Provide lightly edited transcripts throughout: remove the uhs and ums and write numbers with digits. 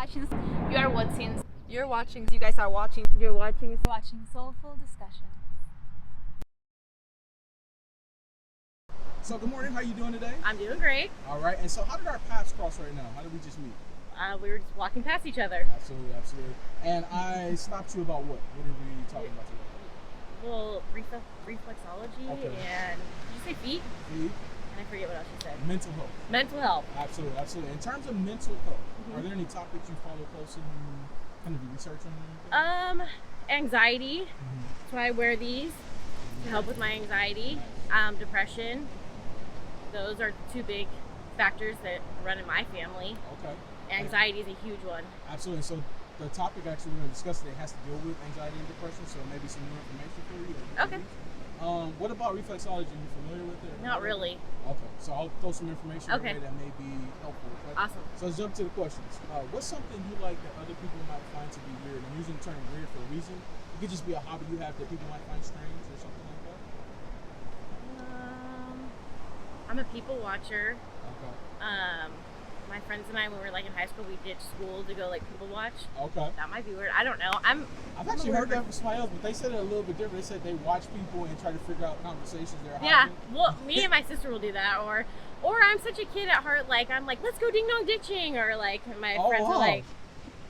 watching. You are watching. You're watching. You guys are watching. You're watching. Watching Soulful Discussion. So good morning, how you doing today? I'm doing great. All right, and so how did our paths cross right now? How did we just meet? We were just walking past each other. Absolutely, absolutely. And I stopped you about what? What are we talking about today? Well, reflexology Okay. and did you say feet? Feet. And I forget what else you said. Mental health. Mental health. Absolutely, absolutely. In terms of mental health, are there any topics you follow closely and kind of do research on? Anxiety. That's why I wear these to help with my anxiety. Depression. Those are two big factors that run in my family. Okay. Anxiety is a huge one. Absolutely. So the topic actually we're going to discuss today has to deal with anxiety and depression, so maybe some more information for you. Okay. What about reflexology? Are you familiar with it? Not really. Okay, so I'll throw some information your Okay. way that may be helpful. Okay? Awesome. So let's jump to the questions. What's something you like that other people might find to be weird? I'm using the term weird for a reason. It could just be a hobby you have that people might find strange or something like that. I'm a people watcher. Okay. My friends and I, when we were in high school, we ditched school to go people watch. Okay. That might be weird. I don't know. I've actually heard that from somebody else, but they said it a little bit different. They said they watch people and try to figure out conversations they're Yeah. having. Well, me and my sister will do that, or I'm such a kid at heart. I'm like, let's go ding dong ditching, or my friends are like,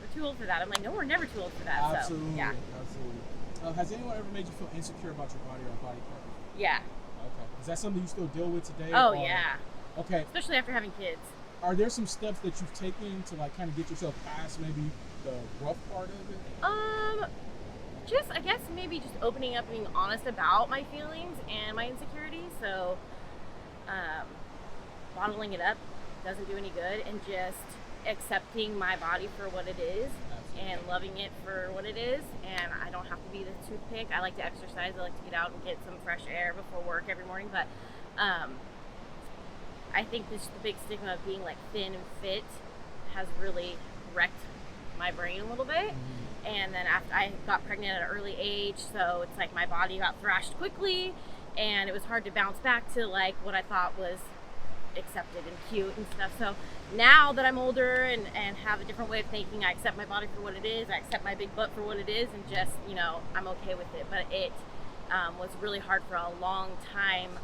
we're too old for that. I'm like, no, we're never too old for that. Absolutely. So yeah. Absolutely. Has anyone ever made you feel insecure about your body or body part? Yeah. Okay. Is that something you still deal with today? Oh or? yeah. Okay. Especially after having kids. Are there some steps that you've taken to kind of get yourself past maybe the rough part of it? Just I guess maybe just opening up, being honest about my feelings and my insecurities. So, bottling it up doesn't do any good, and just accepting my body for what it is. Absolutely. And loving it for what it is. And I don't have to be the toothpick. I like to exercise. I like to get out and get some fresh air before work every morning. But I think this the big stigma of being thin and fit has really wrecked my brain a little bit. Mm-hmm. And then after I got pregnant at an early age, so it's my body got thrashed quickly, and it was hard to bounce back to what I thought was accepted and cute and stuff. So now that I'm older and have a different way of thinking, I accept my body for what it is. I accept my big butt for what it is, and just I'm okay with it. But it was really hard for a long time,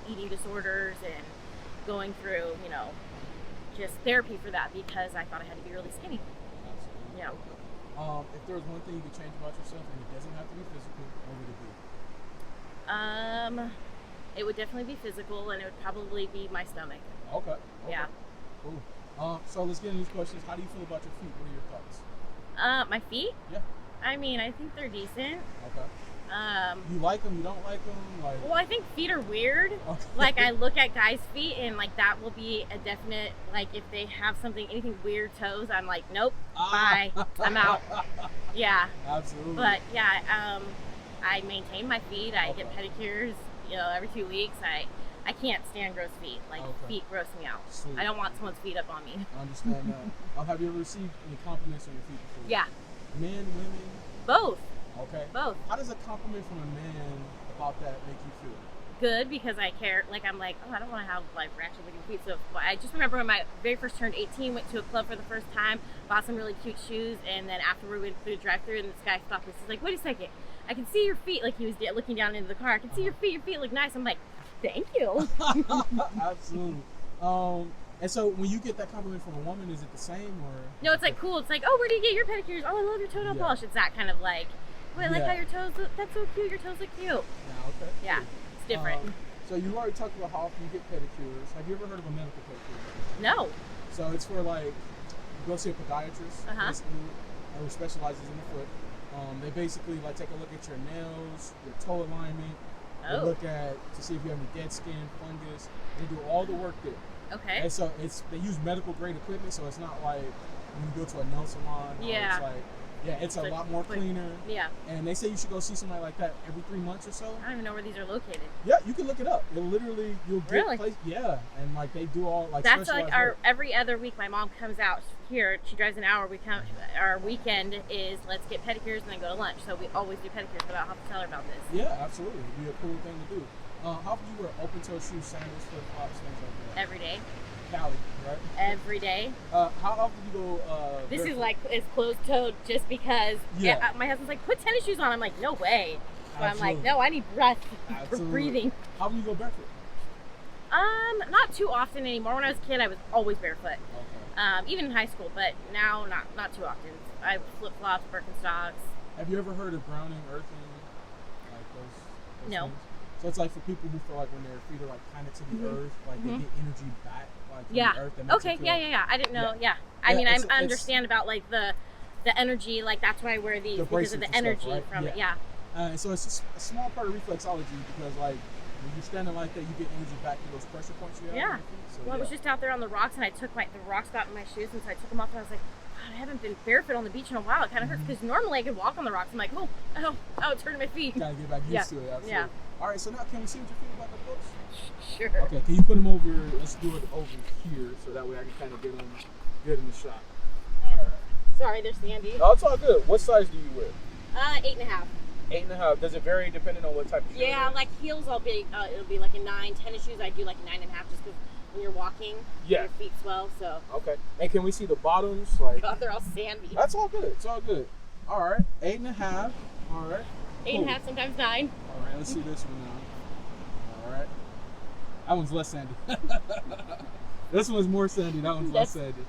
eating disorders and going through just therapy for that, because I thought I had to be really skinny. Absolutely. Yeah. If there was one thing you could change about yourself, and it doesn't have to be physical, what would it be? It would definitely be physical, and it would probably be my stomach. Okay. Yeah. Cool. So let's get into these questions. How do you feel about your feet? What are your thoughts? My feet? Yeah. I mean, I think they're decent. Okay. You like them? You don't like them? Well, I think feet are weird. Okay. I look at guys' feet, and that will be a definite. If they have anything weird toes, I'm like, nope, bye, I'm out. Yeah. Absolutely. But yeah, I maintain my feet. I Okay. get pedicures, every 2 weeks. I can't stand gross feet. Okay. Feet gross me out. Sweet. I don't want someone's feet up on me. I understand that. Have you ever received any compliments on your feet before? Yeah, Men, women? both. Okay. Both. How does a compliment from a man about that make you feel? Good, because I care. I'm like, oh, I don't want to have ratchet looking feet. So I just remember when I very first turned 18, went to a club for the first time, bought some really cute shoes, and then afterward we went through the drive-through, and this guy stopped us. He's like, wait a second, I can see your feet. He was looking down into the car. I can see your feet look nice. I'm like, thank you. Absolutely. And so when you get that compliment from a woman, is it the same or? No, it's cool. It's oh, where do you get your pedicures? Oh, I love your toenail polish. It's that kind of wait, I like how your toes look. That's so cute. Your toes look cute. Yeah, okay. Yeah, it's different. So you already talked about how often you get pedicures. Have you ever heard of a medical pedicure? No. So it's for you go see a podiatrist, basically, who specializes in the foot. They basically take a look at your nails, your toe alignment. They look at to see if you have any dead skin, fungus. They do all the work there. Okay. And so they use medical grade equipment, so it's not like when you go to a nail salon. Yeah. It's a lot more cleaner. Yeah. And they say you should go see somebody like that every 3 months or so. I don't even know where these are located. Yeah, you can look it up. You'll get Really? yeah, and they do all That's specialized our work. every other week. My mom comes out here. She drives an hour. Our weekend is let's get pedicures and then go to lunch. So we always do pedicures. But I'll have to tell her about this. Yeah, absolutely. It'd be a cool thing to do. How would you wear open toe shoes, sandals, flip flops, things like that? Every day. Cali. right? Every day. How often do you go? This is barefoot? like it's closed-toed just because Yeah. my husband's like, put tennis shoes on. I'm like, no way. So I'm like, Absolutely. no, I need breath for Absolutely. breathing. How often do you go barefoot? Not too often anymore. When I was a kid, I was always barefoot. Okay. Even in high school, but now not too often. I flip-flops, Birkenstocks. Have you ever heard of grounding, earthing, like those No. things? So it's like for people who feel like when their feet are like kind of to the earth, like they get energy back, like from Yeah. the earth. That makes Okay. it feel, Yeah. I didn't know. Yeah. Yeah, I mean, it's- I understand about like the energy. Like that's why I wear these The because of bracelets the and energy stuff, right? from it. Yeah. Yeah. So it's a small part of reflexology because like when you're standing like that, you get energy back to those pressure points you have. Yeah. On your feet. So, Well, I was just out there on the rocks, and the rocks got in my shoes, and so I took them off, and I was like, God, I haven't been barefoot on the beach in a while. It kind of hurts because normally I could walk on the rocks. I'm like, oh, it's hurting my feet. Gotta get back used Yeah. to it. Absolutely. Yeah. All right. So now can we see what you feel about the books? Sure. Okay. Can you put them over? Let's do it over here so that way I can kind of get them good in the shot. All right. Sorry, there's Sandy. No, it's all good. What size do you wear? 8.5. 8.5. Does it vary depending on what type of shoe? Yeah, like heels, it'll be like a 9. Tennis shoes, I do like a 9.5 just because when you're walking, Yeah. your feet swell. So, Okay. And can we see the bottoms? Like God, they're all sandy. that's all good. It's all good. All right. 8.5. All right. 8.5, sometimes 9. All right. Let's see this one now. All right. That one's less sandy. This one's more sandy. That one's less sandy.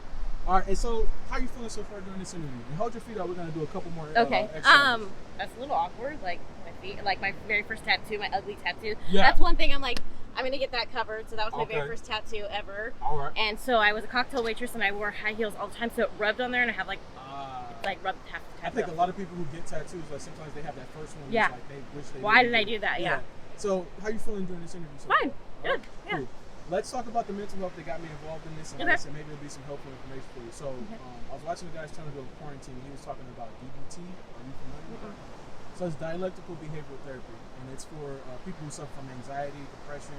All right. And so, how you feeling so far during this interview? And hold your feet up. We're gonna do a couple more. Okay. exercises. That's a little awkward. Like my feet, like my very first tattoo, my ugly tattoo. Yeah. That's one thing I'm like, I'm gonna get that covered. So that was my Okay. very first tattoo ever. All right. And so I was a cocktail waitress, and I wore high heels all the time, so it rubbed on there, and I have like rubbed half the I tattoo. think a lot of people who get tattoos, like sometimes they have that first one. Yeah. It's like they wish they. Why didn't did I get do it. that? Yeah. So, how you feeling during this interview? So Fine. far? Good. Yeah. Cool. Let's talk about the mental health that got me involved in this, and Okay. like I said, maybe it'll be some helpful information for you. So, I was watching the guy's turn to quarantine. He was talking about DBT. Are you familiar with that? So it's dialectical behavioral therapy, and it's for people who suffer from anxiety, depression,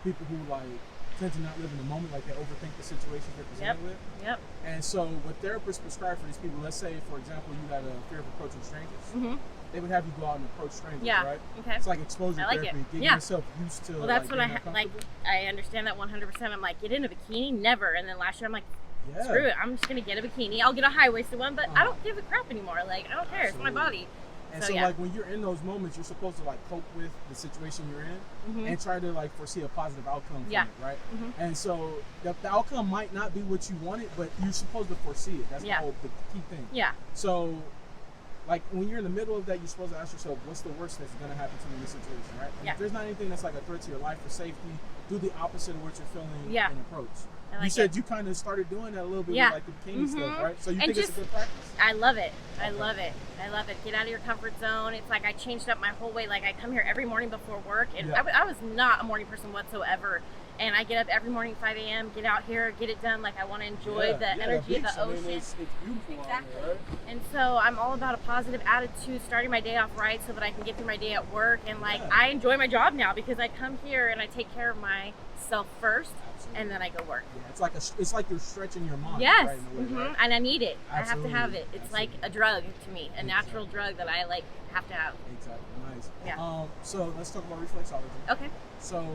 people who like tend to not live in the moment, like they overthink the situations they're presented with. Yep. And so, what therapists prescribe for these people, let's say, for example, you had a fear of approaching strangers, they would have you go out and approach strangers, Yeah. right? Okay. It's like exposure I like therapy, it. getting Yeah. yourself used to. Well, that's like, what being like. uncomfortable. I understand that 100%. I'm like, get in a bikini, never. And then last year, I'm like, Yeah. screw it. I'm just gonna get a bikini. I'll get a high waisted one, but I don't give a crap anymore. Like, I don't care. It's my Absolutely. body. And So, so, yeah. like, when you're in those moments, you're supposed to like cope with the situation you're in and try to like foresee a positive outcome from Yeah. it, right? And so the outcome might not be what you wanted, but you're supposed to foresee it. That's Yeah. the key thing. Yeah. So, like, when you're in the middle of that, you're supposed to ask yourself, what's the worst that's going to happen to me in this situation, right? And Yeah. if there's not anything that's like a threat to your life or safety, do the opposite of what you're feeling Yeah. and approach. I like You said it. you kind of started doing that a little bit Yeah. with like the bikini stuff, right? So you And think it's a just- good practice? I love it. I Okay. love it. I love it. Get out of your comfort zone. It's like I changed up my whole way. Like I come here every morning before work, and Yeah. I was not a morning person whatsoever. And I get up every morning 5 a.m., get out here, get it done. Like I want to enjoy the energy of beach, the I mean, ocean. it's beautiful out Exactly. there, right? And so I'm all about a positive attitude, starting my day off right so that I can get through my day at work. And like Yeah. I enjoy my job now because I come here and I take care of myself first, Absolutely. and then I go work. Yeah, it's like you're stretching your mind. Yes, Right, in a way, right? and I need it. I have Absolutely. to have it. It's like a drug to me, a natural drug that I like have to have. Exactly. Nice. Yeah. So let's talk about reflexology. Okay. So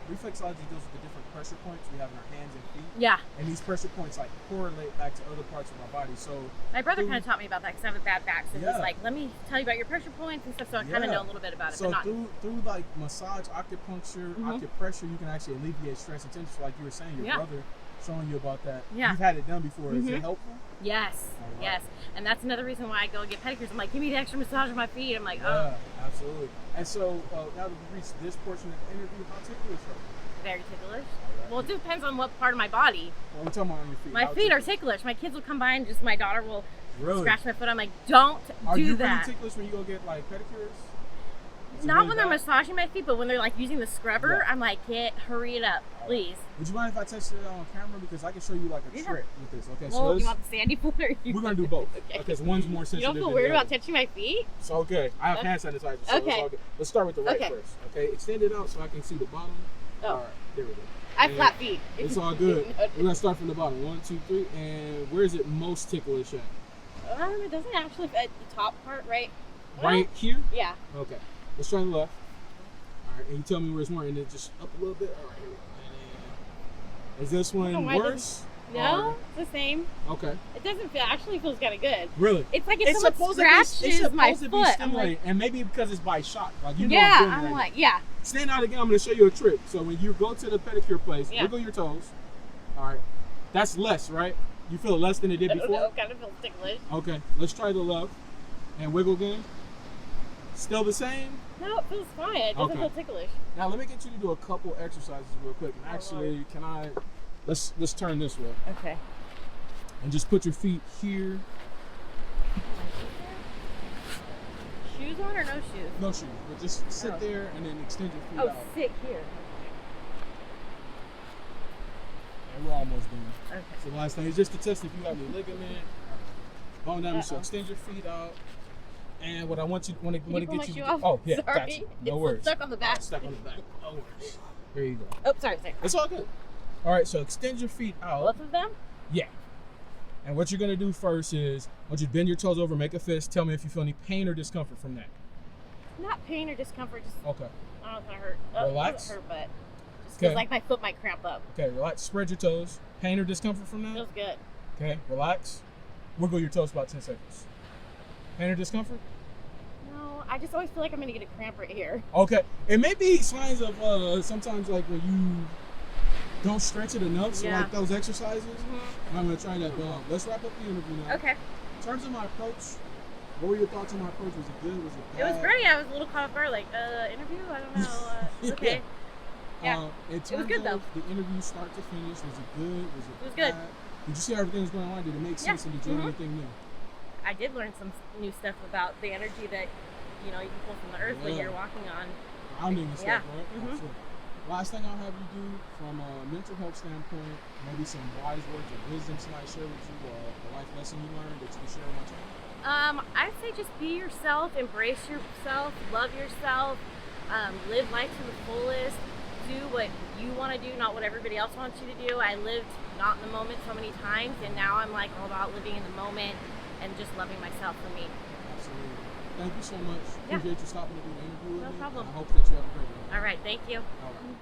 reflexology deals with the different pressure points we have in our hands and feet, Yeah, and these pressure points like correlate back to other parts of our body. So my brother through- kind of taught me about that because I have a bad back. So Yeah. he's like, "Let me tell you about your pressure points and stuff." So I kind of Yeah. know a little bit about it, So but not. through like massage, acupuncture, acupressure, you can actually alleviate stress and tension. So like you were saying, your Yeah. brother showing you about that. Yeah. You've had it done before. Is it helpful? Yes, All right. yes, and that's another reason why I go and get pedicures. I'm like, "Give me the extra massage on my feet." I'm like, "Oh, Yeah, absolutely. And so now that we've reached this portion of the interview, how ticklish are you? very ticklish." right. Well, it depends on what part of my body. Well, we're talking about on your feet. My How feet are ticklish? ticklish. My kids will come by and just my daughter will Really? scratch my foot. I'm like, "Don't Are do you that." really ticklish when you go get like pedicures? Is it Not really when they're bad? massaging my feet, but when they're like using the scrubber, Yeah. I'm like, hurry it up, please. Would you mind if I tested it on camera because I can show you like a Yeah. trick with this? Okay, so Well, let's, you want the sandy foot or you? we're gonna do both. Okay. Okay, so one's more You sensitive. don't feel than weird the about other. touching my feet? It's okay. I have Okay. hand sanitizer, so it's Okay. all good. Let's start with the right Okay. first. Okay, extend it out so I can see the bottom. Oh. All right, there we go. I have And flat feet. It's all good. We're gonna start from the bottom. 1, 2, 3, and where is it most ticklish at? It doesn't actually fit the top part, right? Right here. Yeah. Okay. Let's try the left. All right, and you tell me where it's more, and then just up a little bit. All right. Here we go. And then, is this don't know one why it worse? No, it's the same. Okay. It doesn't feel. Actually, feels kind of good. Really? It's like if someone supposed scratches my to be foot. I'm stimulating, like, and maybe because it's by shot. Like you know yeah. I'm doing I'm right like, now. yeah. Stand out again. I'm going to show you a trick. So when you go to the pedicure place, Yeah. wiggle your toes. All right. That's less, right? You feel it less than it did I don't before? know. Kind of feels ticklish. Okay. Let's try the left and wiggle again. Still the same? No, it feels fine. It doesn't Okay. feel ticklish. Now let me get you to do a couple exercises real quick. And actually, can I? Let's turn this way Okay. and just put your feet here. Shoes on or no shoes? No shoes, but just sit Oh. there and then extend your feet Oh, out. sit here. And we're almost done. Okay. So the last thing is just to test if you have any ligament, bone damage. So Uh-oh. extend your feet out. And what I want you want to Can you pull my get you shoe to do. off? Oh yeah, Sorry. gotcha. No It's worries. stuck on the back. Stuck on the back. No worries. There you go. Oh, sorry. It's all good. All right, so extend your feet out. Both of them? Yeah. And what you're gonna do first is, I want you to bend your toes over, make a fist. Tell me if you feel any pain or discomfort from that. Not pain or discomfort. Just Okay. I don't know if it hurt. Relax. It doesn't hurt, but just Okay. feels like my foot might cramp up. Okay, relax. Spread your toes. Pain or discomfort from that? Feels good. Okay, relax. Wiggle your toes about 10 seconds. Pain or discomfort? No, I just always feel like I'm gonna get a cramp right here. Okay. It may be signs of sometimes like when you don't stretch it enough. So Yeah. like those exercises. I'm gonna try that. But let's wrap up the interview now. Okay. In terms of my approach, what were your thoughts on my approach? Was it good? Was it It bad? was great. I was a little caught off guard. Like, interview? I don't know. Yeah. Okay. Yeah. In terms It was good, of though. the interview start to finish, was it good? Was it It was good. bad? Did you see how everything was going on? Did it make sense? And did you learn anything new? I did learn some new stuff about the energy that you can pull from the earth when Yeah. you're walking on. Grounding and Yeah. stuff, right? Mhm. Absolutely. Last thing I'll have you do from a mental health standpoint, maybe some wise words of wisdom somebody share with you, or a life lesson you learned that you can share with my channel. I'd say just be yourself, embrace yourself, love yourself, live life to the fullest, do what you want to do, not what everybody else wants you to do. I lived not in the moment so many times, and now I'm like all about living in the moment and just loving myself for me. Absolutely. Thank you so much. Yeah. Appreciate you stopping to do the interview with No me. problem. I hope that you have a great one. All right, thank you. All right.